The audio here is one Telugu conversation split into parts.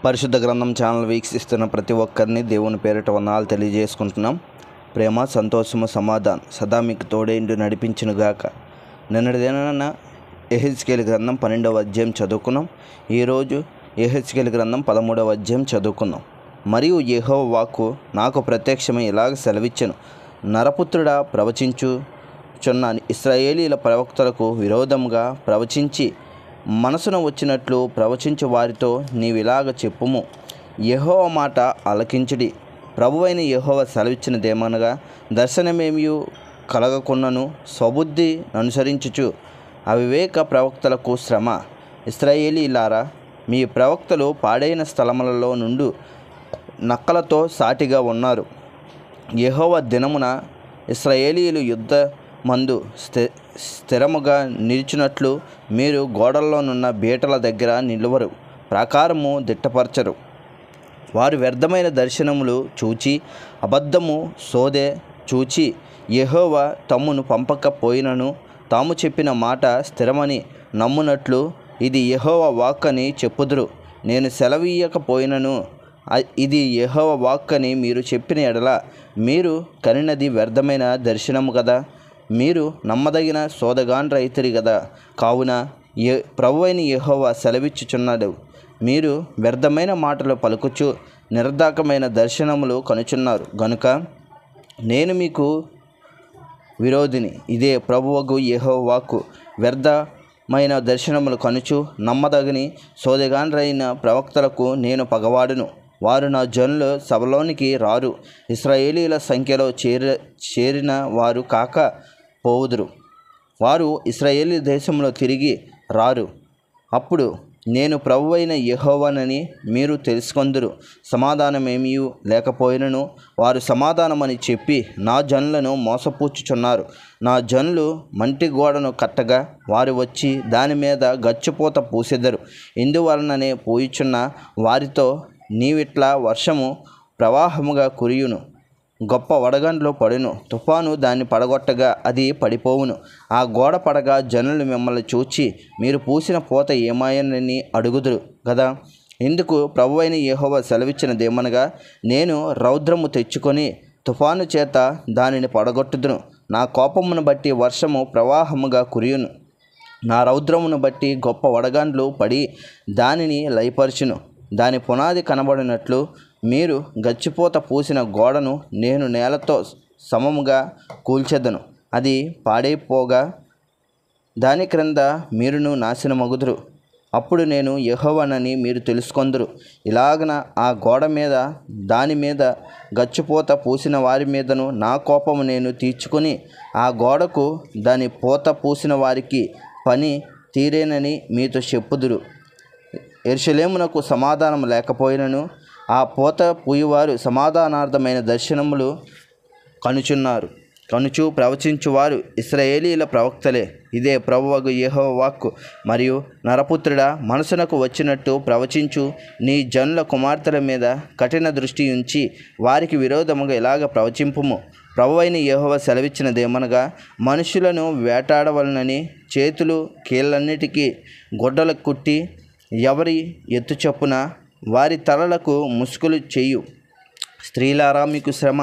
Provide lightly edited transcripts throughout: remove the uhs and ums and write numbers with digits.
పరిశుద్ధ గ్రంథం ఛానల్ వీక్షిస్తున్న ప్రతి ఒక్కరిని దేవుని పేరిట వందనాలు తెలియజేసుకుంటున్నాం. ప్రేమ, సంతోషము, సమాధానం సదా మీకు తోడేంటి నడిపించునుగాక. నిన్నటిదేనా యెహెజ్కేలు గ్రంథం 12వ అధ్యాయం చదువుకున్నాం. ఈరోజు యెహెజ్కేలు గ్రంథం 13వ అధ్యాయం చదువుకున్నాం. మరియు యెహోవా వాక్కు నాకు ప్రత్యక్షమై ఇలాగ సెలవిచ్చెను, నరపుత్రుడా, ప్రవచించుచున్న ఇశ్రాయేలీల ప్రవక్తలకు విరోధముగా ప్రవచించి మనసున వచ్చినట్లు ప్రవచించు వారితో నీవిలాగ చెప్పుము. యెహోవా మాట ఆలకించుడి. ప్రభువైన యెహోవా సెలవిచ్చినదేమనగా, దర్శనమేమియు కలగకున్నను స్వబుద్ధి అనుసరించుచు అవివేక ప్రవక్తలకు శ్రమ. ఇశ్రాయేలీలారా, మీ ప్రవక్తలు పాడైన స్థలములలో నుండి నక్కలతో సాటిగా ఉన్నారు. యెహోవా దినమున ఇశ్రాయేలీలు యుద్ధమందు స్థిరముగా నిలిచినట్లు మీరు గోడల్లోనున్న బీటల దగ్గర నిలువరు, ప్రాకారము దిట్టపరచరు. వారు వ్యర్థమైన దర్శనములు చూచి అబద్ధము సోదె చూచి యెహోవా తమ్మును పంపకపోయినను తాము చెప్పిన మాట స్థిరమని నమ్మునట్లు ఇది యెహోవా వాక్ అని చెప్పుదురు. నేను సెలవీయకపోయినను ఇది యెహోవా వాక్ అని మీరు చెప్పిన ఎడల మీరు కనినది వ్యర్థమైన దర్శనము కదా, మీరు నమ్మదగిన సోదగాండ్రైతిరి కదా. కావున ప్రభువైన యెహోవా సెలవిచ్చుచున్నాడు, మీరు వ్యర్థమైన మాటలు పలుకుచు నిర్దాకమైన దర్శనములు కనుచున్నారు గనుక నేను మీకు విరోధిని. ఇదే ప్రభువగు యెహోవా వాక్కు. వ్యర్థమైన దర్శనములు కనుచు నమ్మదగిన సోదగాండ్రైన ప్రవక్తలకు నేను పగవాడును. వారు నా జనుల సభలోనికి రారు, ఇశ్రాయేలీల సంఖ్యలో చేరిన వారు కాక పోవుదురు. వారు ఇశ్రాయేలీ దేశంలో తిరిగి రారు. అప్పుడు నేను ప్రభువైన యెహోవానని మీరు తెలుసుకొందురు. సమాధానమేమీ లేకపోయినను వారు సమాధానమని చెప్పి నా జనులను మోసపుచ్చుచున్నారు. నా జనులు మంటి గోడను కట్టగా వారు వచ్చి దాని మీద గచ్చిపోత పూసెదరు. ఇందువలననే పోయిచున్న వారితో నీవిట్లా వర్షము ప్రవాహముగా కురియును, గొప్ప వడగండ్లు పడును, తుఫాను దాన్ని పడగొట్టగా అది పడిపోవును. ఆ గోడ పడగా జనులు మిమ్మల్ని చూచి మీరు పూసిన పోత ఏమాయనని అడుగుదురు కదా. ఇందుకు ప్రభువైన యెహోవా సెలవిచ్చినదేమనగా, నేను రౌద్రము తెచ్చుకొని తుఫాను చేత దానిని పడగొట్టుదును. నా కోపమును బట్టి వర్షము ప్రవాహముగా కురియును, నా రౌద్రమును బట్టి గొప్ప వడగండ్లు పడి దానిని లయపరచును. దాని పునాది కనబడినట్లు మీరు గచ్చిపోత పూసిన గోడను నేను నేలతో సమముగా కూల్చెదను. అది పాడైపోగా దాని క్రింద మీరును నాశనమగుదురు. అప్పుడు నేను యెహోవానని మీరు తెలుసుకొందురు. ఇలాగన ఆ గోడ మీద దాని మీద గచ్చిపోత పూసిన వారి మీదను నా కోపము నేను తీర్చుకొని ఆ గోడకు దాని పోత పూసిన వారికి పని తీరేనని మీతో చెప్పుదురు. యెరూషలేమునకు సమాధానం లేకపోయినను ఆ పోత పూయువారు సమాధానార్థమైన దర్శనములు కనుచు ప్రవచించువారు ఇశ్రాయేలీల ప్రవక్తలే. ఇదే ప్రభువగు యెహోవా వాక్కు. మరియు నరపుత్రుడా, మనసునకు వచ్చినట్టు ప్రవచించు నీ జనుల కుమార్తెల మీద కఠిన దృష్టి ఉంచి వారికి విరోధముగా ఇలాగ ప్రవచింపుము. ప్రభువైన యెహోవా సెలవిచ్చినదేమనగా, మనుషులను వేటాడవలనని చేతులు కీళ్ళన్నిటికీ గొడ్డలు కుట్టి ఎవరి ఎత్తు చొప్పున వారి తలలకు ముసుగులు చేయు. స్త్రీలారా, మీకు శ్రమ.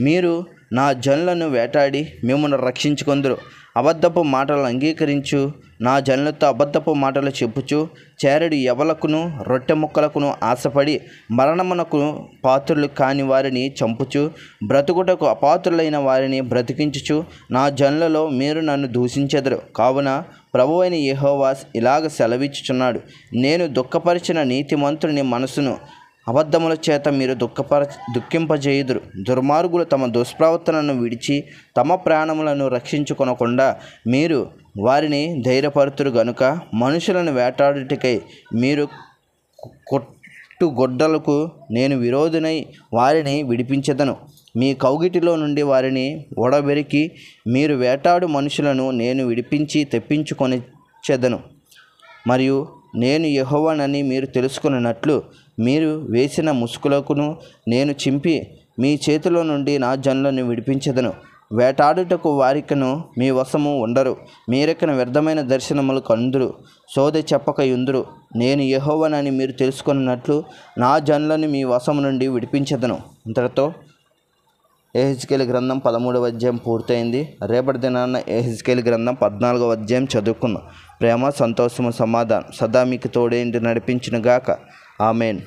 మీరు నా జనులను వేటాడి మిమ్మల్ని రక్షించుకొందురు. అబద్ధపు మాటలు అంగీకరించు నా జనులతో అబద్ధపు మాటలు చెప్పుచు చేరడు యవలకును రొట్టె ముక్కలకును ఆశపడి మరణమునకు పాత్రులు కాని వారిని చంపుచు బ్రతుకుటకు అపాత్రులైన వారిని బ్రతికించుచు నా జనులలో మీరు నన్ను దూషించెదరు. కావున ప్రభువైన యెహోవా ఇలాగ సెలవిచ్చుచున్నాడు, నేను దుఃఖపరిచిన నీతిమంతుని మనసును అబద్ధముల చేత మీరు దుఃఖింపజేయుదురు. దుర్మార్గులు తమ దుష్ప్రవర్తనను విడిచి తమ ప్రాణములను రక్షించుకొనకుండా మీరు వారిని ధైర్యపరుతురు గనుక మనుషులను వేటాడుటకై మీరు కొట్టుగొడ్డలకు నేను విరోధినై వారిని విడిపించెదను. మీ కౌగిటిలో నుండి వారిని ఓడబెరికి మీరు వేటాడు మనుషులను నేను విడిపించి తెప్పించుకొనిచెదను. మరియు నేను యెహోవానని మీరు తెలుసుకున్నట్లు మీరు వేసిన ముసుగులకును నేను చింపి మీ చేతిలో నుండి నా జనులను విడిపించెదను. వేటాడుటకు వారికను మీ వశము ఉండరు. మీరెక్కిన వ్యర్థమైన దర్శనములు కందురు, సోదె చెప్పక యుందురు. నేను యెహోవానని మీరు తెలుసుకున్నట్లు నా జనులను మీ వశము నుండి విడిపించెదను. ఇంతటితో యెహెజ్కేలు గ్రంథం 13వ అధ్యాయం పూర్తయింది. రేపటి దినాన యెహెజ్కేలు గ్రంథం 14వ అధ్యాయం చదువుకుందాం. ప్రేమ, సంతోషము, సమాధానం సదా మీకు తోడేంటి నడిపించునుగాక. ఆమెన్.